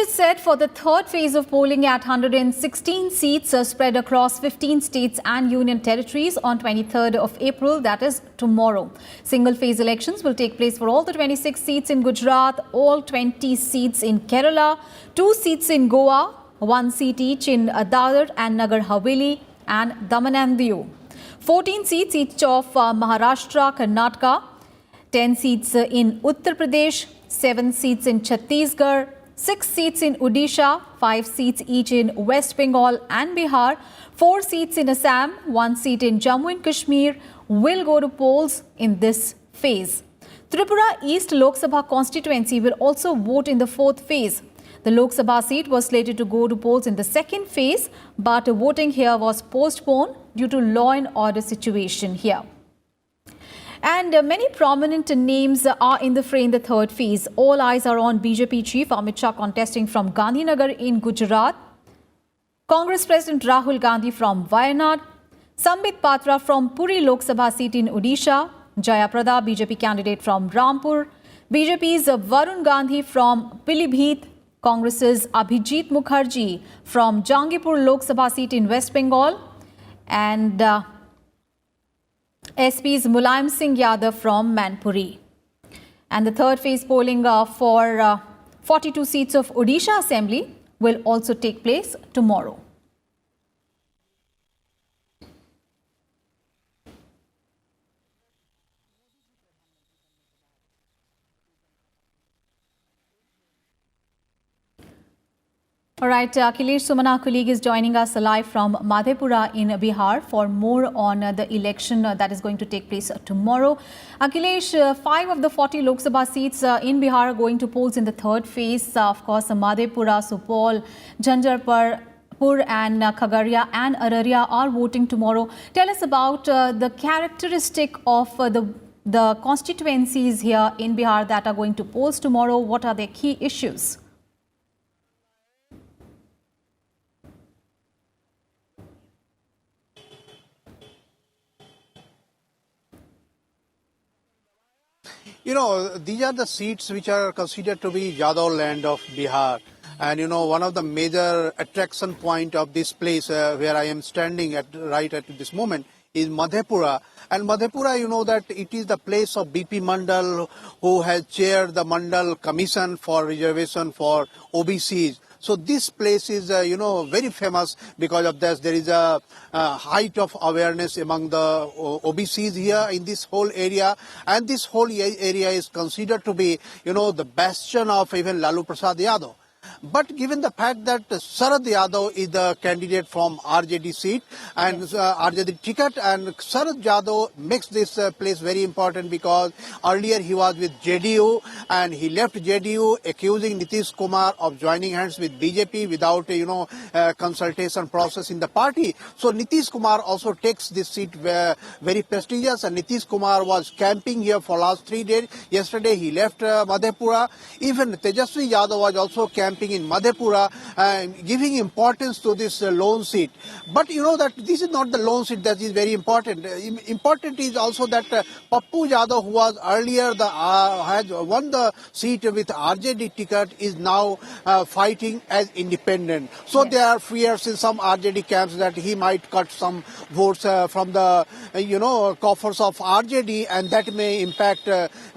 is set for the third phase of polling at 116 seats spread across 15 states and union territories on 23rd of April, that is tomorrow. Single-phase elections will take place for all the 26 seats in Gujarat, all 20 seats in Kerala, 2 seats in Goa, 1 seat each in Dadar and Nagar Haveli and Daman and Diu. 14 seats each of Maharashtra, Karnataka, 10 seats in Uttar Pradesh, 7 seats in Chhattisgarh, 6 seats in Odisha, 5 seats each in West Bengal and Bihar, 4 seats in Assam, 1 seat in Jammu and Kashmir will go to polls in this phase. Tripura East Lok Sabha constituency will also vote in the fourth phase. The Lok Sabha seat was slated to go to polls in the second phase, but voting here was postponed due to law and order situation here. And many prominent names are in the fray in the third phase. All eyes are on BJP chief Amit Shah contesting from Gandhinagar in Gujarat, Congress President Rahul Gandhi from Wayanad, Sambit Patra from Puri Lok Sabha seat in Odisha, Jayaprada BJP candidate from Rampur, BJP's Varun Gandhi from Pilibhit, Congress's Abhijit Mukherjee from Jangipur Lok Sabha seat in West Bengal, and SP's Mulayam Singh Yadav from Manpuri. And the third phase polling for 42 seats of Odisha Assembly will also take place tomorrow. All right, Akhilesh Sumana, colleague, is joining us live from Madhepura in Bihar for more on the election that is going to take place tomorrow. Akhilesh, 5 of the 40 Lok Sabha seats in Bihar are going to polls in the third phase. Of course, Madhepura, Supaul, Jhanjharpur and Khagaria and Araria are voting tomorrow. Tell us about the characteristic of the constituencies here in Bihar that are going to polls tomorrow. What are their key issues? You know, these are the seats which are considered to be Yadav land of Bihar. And, you know, one of the major attraction point of this place where I am standing right at this moment is Madhepura. And Madhepura, you know that it is the place of BP Mandal, who has chaired the Mandal Commission for Reservation for OBCs. So this place is, you know, very famous because of this. There is a height of awareness among the OBCs here in this whole area. And this whole area is considered to be, you know, the bastion of even Lalu Prasad Yadav. But given the fact that Sharad Yadav is the candidate from RJD seat and RJD ticket, and Sharad Yadav makes this place very important because earlier he was with JDU and he left JDU accusing Nitish Kumar of joining hands with BJP without, you know, consultation process in the party. So Nitish Kumar also takes this seat very prestigious, and Nitish Kumar was camping here for last 3 days. Yesterday he left Madhepura. Even Tejasvi Yadav was also camping in Madhepura, giving importance to this lone seat. But you know that this is not the lone seat that is very important. Important is also that Pappu Yadav, who was earlier had won the seat with RJD ticket, is now fighting as independent. So yes, there are fears in some RJD camps that he might cut some votes from the you know, coffers of RJD, and that may impact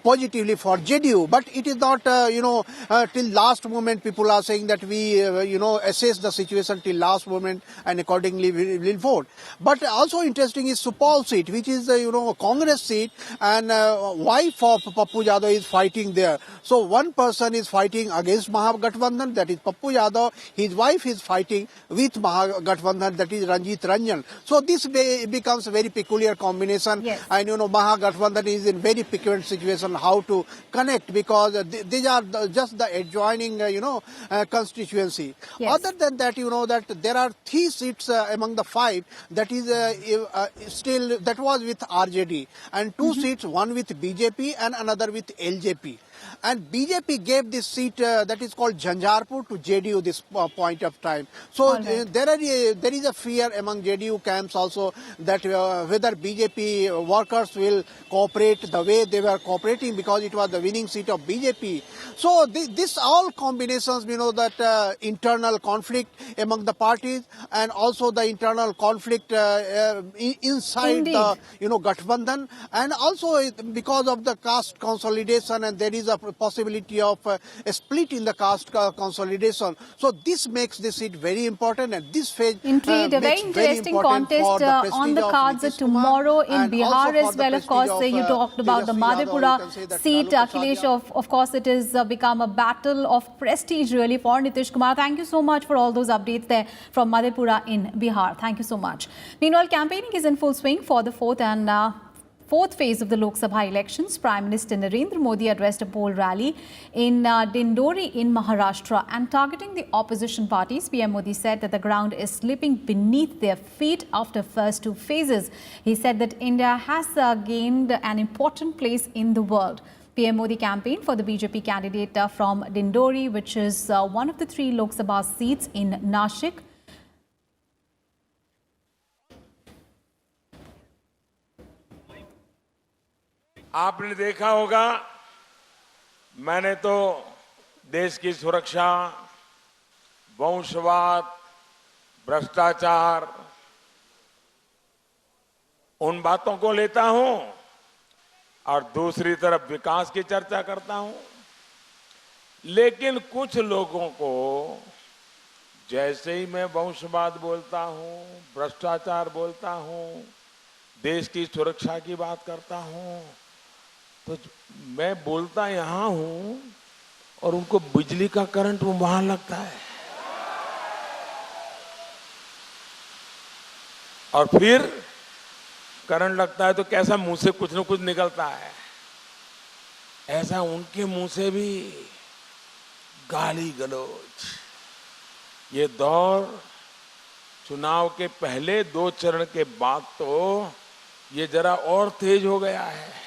positively for JDU. But it is not you know, till last moment people are saying that we you know, assess the situation till last moment and accordingly we will vote. But also interesting is Supaul seat, which is you know, a Congress seat, and wife of Pappu Yadav is fighting there. So one person is fighting against Mahagathbandhan, that is Pappu Yadav. His wife is fighting with Mahagathbandhan, that is Ranjit Ranjan. So this becomes a very peculiar combination. Yes. And you know, Mahagathbandhan is in very peculiar situation how to connect, because these are just the adjoining you know, constituency. Yes. Other than that, you know that there are 3 seats among the 5 that is still, that was with RJD, and 2 seats, one with BJP and another with LJP. And BJP gave this seat that is called Jhanjharpur to JDU this point of time. So there is a fear among JDU camps also that whether BJP workers will cooperate the way they were cooperating, because it was the winning seat of BJP. So this all combinations, that internal conflict among the parties, and also the internal conflict inside Indeed. the Gathbandhan, and also because of the caste consolidation, and there is a possibility of a split in the caste consolidation. So this makes this seat very important, and this phase Indeed, a very interesting contest on the cards tomorrow in Bihar as well. Of course, you talked about the Madhepura seat, Akhilesh. Of course, it has become a battle of prestige really for Nitish Kumar. Thank you so much for all those updates there from Madhepura in Bihar. Thank you so much. Meanwhile, campaigning is in full swing for the fourth phase of the Lok Sabha elections. Prime Minister Narendra Modi addressed a poll rally in Dindori in Maharashtra, and targeting the opposition parties, PM Modi said that the ground is slipping beneath their feet after first two phases. He said that India has gained an important place in the world. PM Modi campaigned for the BJP candidate from Dindori, which is one of the 3 Lok Sabha seats in Nashik. आपने देखा होगा, मैंने तो देश की सुरक्षा, वंशवाद, भ्रष्टाचार, उन बातों को लेता हूं और दूसरी तरफ विकास की चर्चा करता हूं। लेकिन कुछ लोगों को जैसे ही मैं वंशवाद बोलता हूं, भ्रष्टाचार बोलता हूं, देश की सुरक्षा की बात करता हूं, तो मैं बोलता यहां हूं और उनको बिजली का करंट वहां लगता है, और फिर करंट लगता है तो कैसा मुंह से कुछ न कुछ निकलता है, ऐसा उनके मुंह से भी गाली गलौज। ये दौर चुनाव के पहले 2 चरण के बाद तो ये जरा और तेज हो गया है।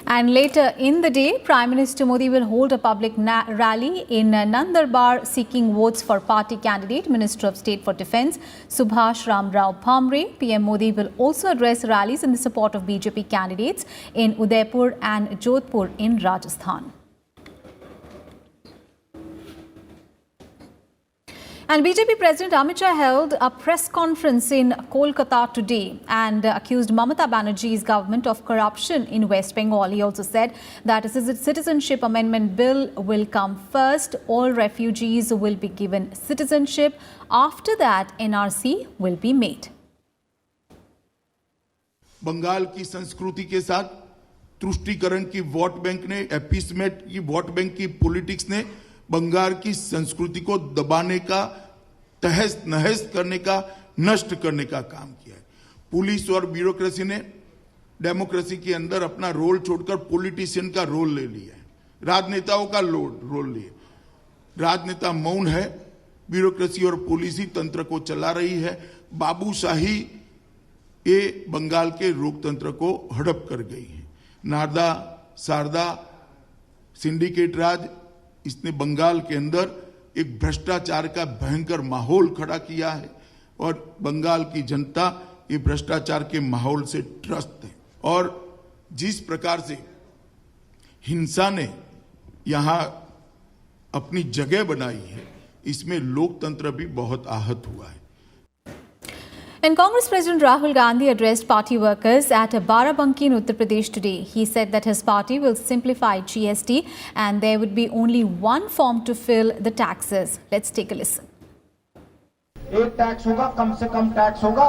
And later in the day, Prime Minister Modi will hold a public rally in Nandarbar seeking votes for party candidate, Minister of State for Defence, Subhash Ramrao Bhamre. PM Modi will also address rallies in the support of BJP candidates in Udaipur and Jodhpur in Rajasthan. And BJP President Amit Shah held a press conference in Kolkata today and accused Mamata Banerjee's government of corruption in West Bengal. He also said that a citizenship amendment bill will come first. All refugees will be given citizenship. After that, NRC will be made. Bengal की संस्कृति के साथ तुष्टीकरण की vote bank ने, एपीसमेंट की vote bank की politics ने बंगाल की संस्कृति को दबाने का, तहस नहस करने का, नष्ट करने का काम किया है। पुलिस और ब्यूरोक्रेसी ने डेमोक्रेसी के अंदर अपना रोल छोड़कर पॉलिटिशियन का रोल ले लिया है, राजनेताओं का रोल लिया। राजनेता मौन है, ब्यूरोक्रेसी और पुलिस ही तंत्र को चला रही है। बाबूशाही ये बंगाल के लोकतंत्र को हड़प कर गई है। नारदा, शारदा, सिंडिकेट राज, इसने बंगाल के अंदर एक भ्रष्टाचार का भयंकर माहौल खड़ा किया है और बंगाल की जनता ये भ्रष्टाचार के माहौल से त्रस्त है। और जिस प्रकार से हिंसा ने यहां अपनी जगह बनाई है, इसमें लोकतंत्र भी बहुत आहत हुआ है। And Congress President Rahul Gandhi addressed party workers at Barabanki in Uttar Pradesh today. He said that his party will simplify GST and there would be only one form to fill the taxes. Let's take a listen. एक tax होगा, कम से कम tax होगा,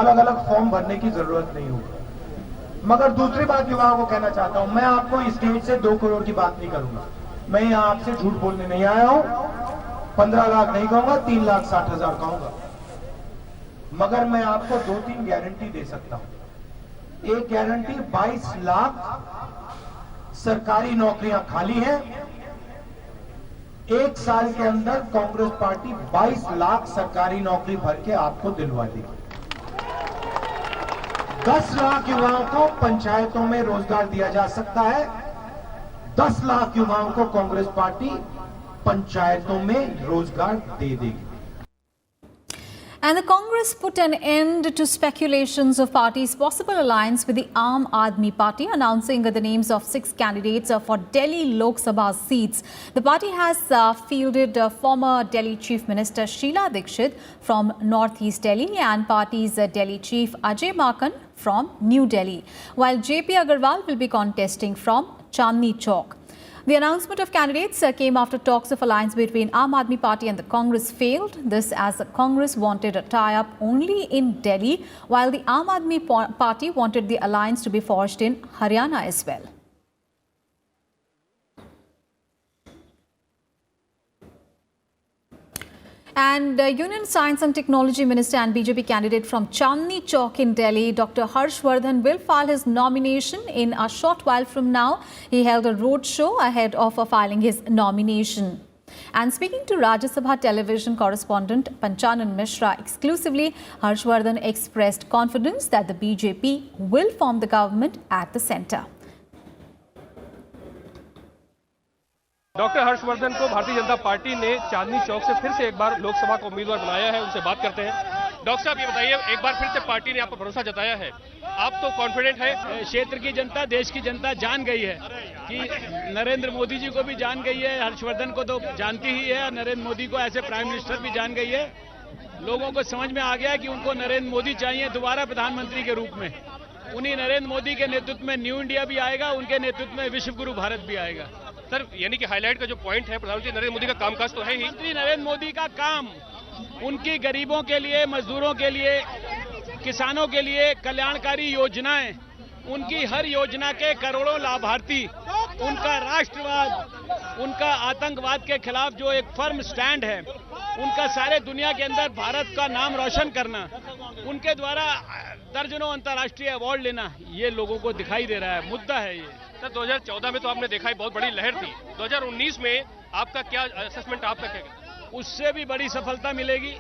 अलग अलग form भरने की जरूरत नहीं होगी। मगर दूसरी बात युवाओं को कहना चाहता हूं, मैं आपको इस स्टेज से 2 करोड़ की बात नहीं करूंगा। मैं यहां आपसे झूठ बोलने नहीं आया हूं। 15 लाख नहीं कहूंगा, 3,60,000 कहूंगा। मगर मैं आपको 2-3 गारंटी दे सकता हूं। एक गारंटी, 22 लाख सरकारी नौकरियां खाली हैं। 1 साल के अंदर कांग्रेस पार्टी 22 लाख सरकारी नौकरी भर के आपको दिलवा देगी। 10 लाख युवाओं को पंचायतों में रोजगार दिया जा सकता है। 10 लाख युवाओं को कांग्रेस पार्टी पंचायतों में रोजगार दे देगी। And the Congress put an end to speculations of party's possible alliance with the Aam Aadmi Party, announcing the names of 6 candidates for Delhi Lok Sabha seats. The party has fielded former Delhi Chief Minister Sheila Dikshit from Northeast Delhi and party's Delhi Chief Ajay Makan from New Delhi, while JP Agarwal will be contesting from Chandni Chowk. The announcement of candidates came after talks of alliance between Aam Aadmi Party and the Congress failed. This as the Congress wanted a tie-up only in Delhi, while the Aam Aadmi Party wanted the alliance to be forged in Haryana as well. And Union Science and Technology Minister and BJP candidate from Chandni Chowk in Delhi, Dr. Harshvardhan, will file his nomination in a short while from now. He held a road show ahead of filing his nomination. And speaking to Rajya Sabha television correspondent Panchanan Mishra exclusively, Harshvardhan expressed confidence that the BJP will form the government at the centre. Doctor Harshvardhan को Bharatiya Janata party ने चांदनी चौक से फिर से एक बार लोकसभा का उम्मीदवार बनाया है। उनसे बात करते हैं। डॉक्टर साहब, ये बताइए, एक बार फिर से पार्टी ने आप पर भरोसा जताया है, आप तो कॉन्फिडेंट है? क्षेत्र की जनता, देश की जनता जान गई है कि नरेंद्र मोदी जी को भी जान गई है, हर्षवर्धन को तो जानती ही है, और नरेंद्र मोदी को ऐसे प्राइम मिनिस्टर भी जान गई है। लोगों को समझ में आ गया है कि उनको नरेंद्र मोदी चाहिए दोबारा प्रधानमंत्री के रूप में। उन्हीं नरेंद्र मोदी के नेतृत्व में न्यू इंडिया भी आएगा, उनके नेतृत्व में विश्व गुरु भारत भी आएगा। सर, यानी कि हाईलाइट का जो पॉइंट है, प्रधानमंत्री नरेंद्र मोदी का कामकाज तो है ही। प्रधानमंत्री नरेंद्र मोदी का काम उनकी गरीबों के लिए, मजदूरों के लिए, किसानों के लिए कल्याणकारी योजनाएं, उनकी हर योजना के करोड़ों लाभार्थी, उनका राष्ट्रवाद, उनका आतंकवाद के खिलाफ जो एक फर्म स्टैंड है, उनका सारे दुनिया के अंदर भारत का नाम रोशन करना, उनके द्वारा दर्जनों अंतर्राष्ट्रीय अवार्ड लेना, ये लोगों को दिखाई दे रहा है। मुद्दा है ये। सर, 2014 में तो आपने देखा है बहुत बड़ी लहर थी। 2019 में आपका क्या असेसमेंट, आपका क्या? उससे भी बड़ी सफलता मिलेगी,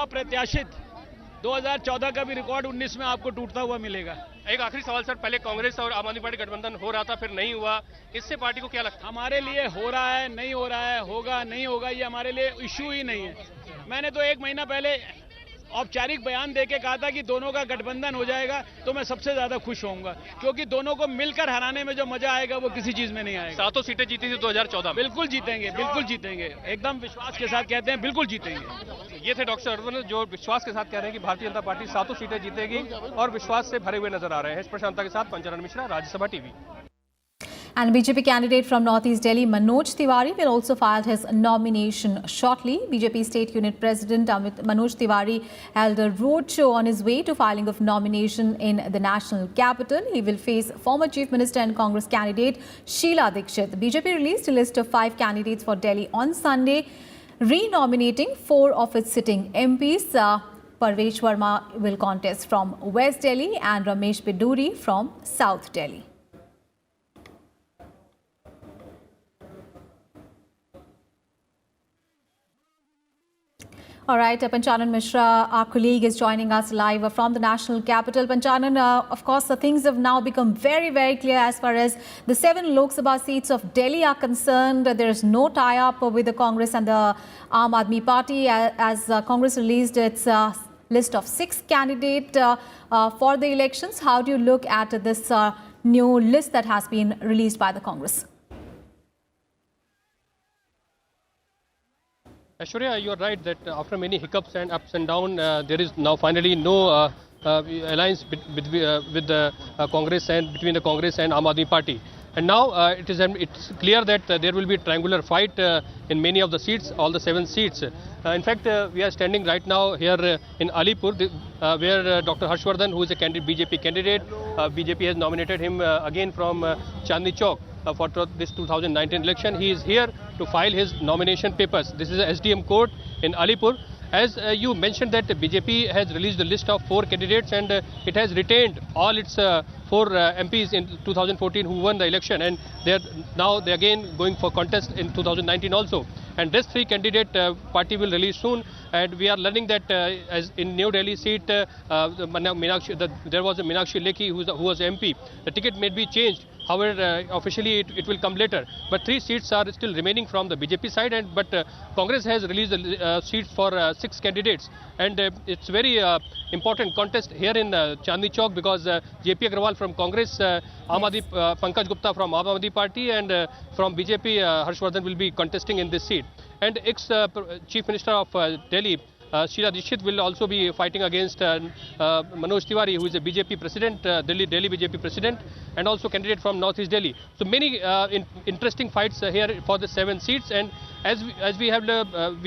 अप्रत्याशित। 2014 का भी रिकॉर्ड 19 में आपको टूटता हुआ मिलेगा। एक आखिरी सवाल सर, पहले कांग्रेस और आम आदमी पार्टी गठबंधन हो रहा था, फिर नहीं हुआ, इससे पार्टी को क्या लगता है? हमारे लिए हो रहा है, नहीं हो रहा है, होगा नहीं होगा, ये हमारे लिए इश्यू ही नहीं है। मैंने तो 1 महीना पहले औपचारिक बयान देके कहा था कि दोनों का गठबंधन हो जाएगा तो मैं सबसे ज्यादा खुश होऊंगा, क्योंकि दोनों को मिलकर हराने में जो मजा आएगा वो किसी चीज में नहीं आएगा। 7 सीटें जीती थी 2014 में। बिल्कुल जीतेंगे, बिल्कुल जीतेंगे, एकदम विश्वास के साथ कहते हैं, बिल्कुल जीतेंगे। ये थे डॉक्टर हर्षवर्धन जो विश्वास के साथ कह रहे हैं कि भारतीय जनता पार्टी 7 सीटें जीतेगी और विश्वास से भरे हुए नजर आ रहे हैं। इस प्रशांता के साथ Panchanan Mishra, Rajya Sabha TV. And BJP candidate from Northeast Delhi, Manoj Tiwari, will also file his nomination shortly. BJP State Unit President Manoj Tiwari held a roadshow on his way to filing of nomination in the national capital. He will face former Chief Minister and Congress candidate Sheila Dikshit. BJP released a list of 5 candidates for Delhi on Sunday, re-nominating 4 of its sitting MPs. Parvesh Verma will contest from West Delhi and Ramesh Biduri from South Delhi. All right, Panchanan Mishra, our colleague, is joining us live from the national capital. Panchanan, of course, things have now become very, very clear as far as the 7 Lok Sabha seats of Delhi are concerned. There is no tie-up with the Congress and the Aam Aadmi Party as Congress released its list of 6 candidates for the elections. How do you look at this new list that has been released by the Congress? Aishwarya, you are right that after many hiccups and ups and downs, there is now finally no alliance with the Congress and between the Congress and Aam Aadmi Party. And now it's clear that there will be a triangular fight in many of the seats, all the 7 seats. In fact, we are standing right now here in Alipur, where Dr. Harshvardhan, who is a BJP candidate, BJP has nominated him again from Chandni Chowk for this 2019 election. He is here to file his nomination papers. This is a SDM court in Alipur. As you mentioned that BJP has released a list of 4 candidates and it has retained all its 4 MPs in 2014 who won the election, and they are again going for contest in 2019 also. And this 3 candidate party will release soon And we are learning that as in New Delhi seat, there was a Meenakshi Lekhi who was MP. The ticket may be changed. However, officially it will come later. But 3 seats are still remaining from the BJP side, but Congress has released seats for 6 candidates. And it's very important contest here in Chandni Chowk because JP Agarwal from Congress, Pankaj Gupta from Aam Aadmi Party, and from BJP, Harshvardhan will be contesting in this seat. And ex-Chief Minister of Delhi, Sheila Dikshit, will also be fighting against Manoj Tiwari, who is a BJP president, Delhi BJP president, and also candidate from Northeast Delhi. So many interesting fights here for the 7 seats. And as we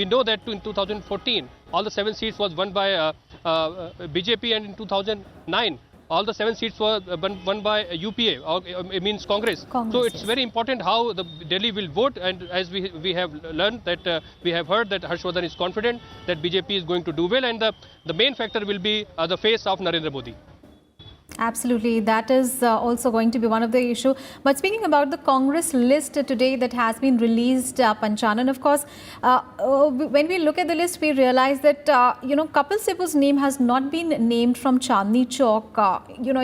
know that in 2014, all the 7 seats was won by BJP, and in 2009, all the 7 seats were won by UPA, or it means Congress. So it's very important how the Delhi will vote, and as we have learned that we have heard that Harshvardhan is confident that BJP is going to do well, and the main factor will be the face of Narendra Modi. Absolutely, that is also going to be one of the issue. But speaking about the Congress list today that has been released, Panchanan, of course, when we look at the list, we realize that Kapil Sibbal's name has not been named from Chandni Chowk.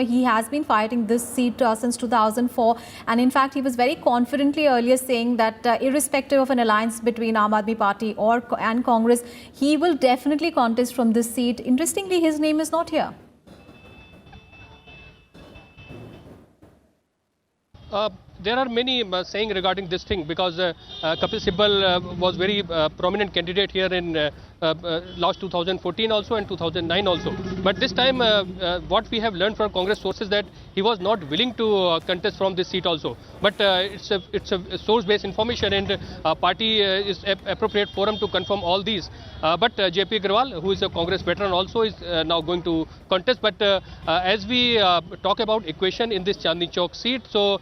He has been fighting this seat since 2004, and in fact, he was very confidently earlier saying that irrespective of an alliance between Aam Aadmi Party and Congress, he will definitely contest from this seat. Interestingly, his name is not here. There are many saying regarding this thing because Kapil Sibbal was very prominent candidate here in last 2014 also and 2009 also. But this time what we have learned from Congress sources that he was not willing to contest from this seat also. But it's a source-based information, and party is appropriate forum to confirm all these. But JP Agarwal, who is a Congress veteran, also is now going to contest. But as we talk about equation in this Chandni Chowk seat, so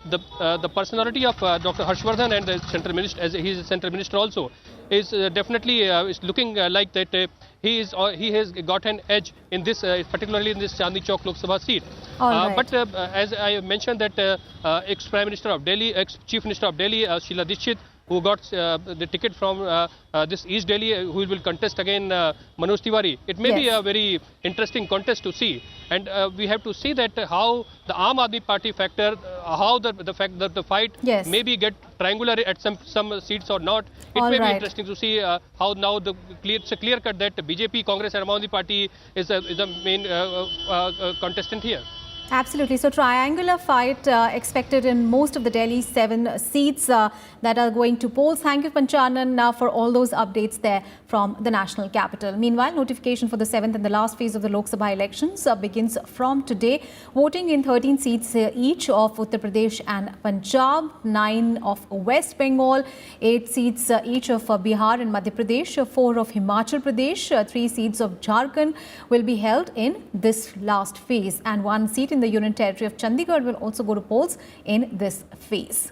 the personality of Dr. Harshvardhan and the central minister, as he is a central minister also, is definitely is looking like that he has got an edge in this, particularly in this Chandni Chowk Lok Sabha seat. Right. But as I mentioned that ex-Prime Minister of Delhi, ex-Chief Minister of Delhi, Sheila Dikshit, who got the ticket from this East Delhi, who will contest again Manoj Tiwari. It may be a very interesting contest to see, and we have to see that how the Aam Aadmi Party factor, how the fact that the fight maybe get triangular at some seats or not. It may be interesting to see how now it's a clear cut that BJP, Congress, and Aam Aadmi Party is a main contestant here. Absolutely. So triangular fight expected in most of the Delhi 7 seats that are going to polls. Thank you, Panchanan, for all those updates there from the national capital. Meanwhile, notification for the 7th and the last phase of the Lok Sabha elections begins from today. Voting in 13 seats each of Uttar Pradesh and Punjab, 9 of West Bengal, 8 seats each of Bihar and Madhya Pradesh, 4 of Himachal Pradesh, 3 seats of Jharkhand will be held in this last phase, and 1 seat in the Union Territory of Chandigarh will also go to polls in this phase.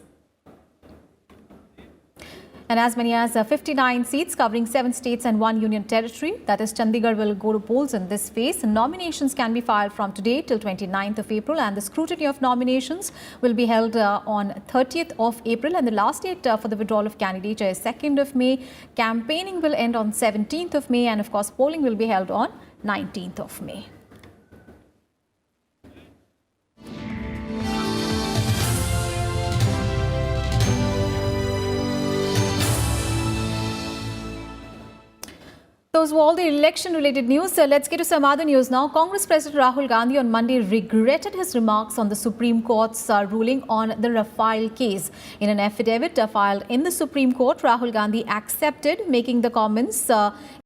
And as many as 59 seats covering 7 states and 1 union territory, that is Chandigarh, will go to polls in this phase. Nominations can be filed from today till 29th of April, and the scrutiny of nominations will be held on 30th of April, and the last date for the withdrawal of candidature is 2nd of May. Campaigning will end on 17th of May, and of course polling will be held on 19th of May. Those were all the election-related news. Let's get to some other news now. Congress President Rahul Gandhi on Monday regretted his remarks on the Supreme Court's ruling on the Rafale case. In an affidavit filed in the Supreme Court, Rahul Gandhi accepted making the comments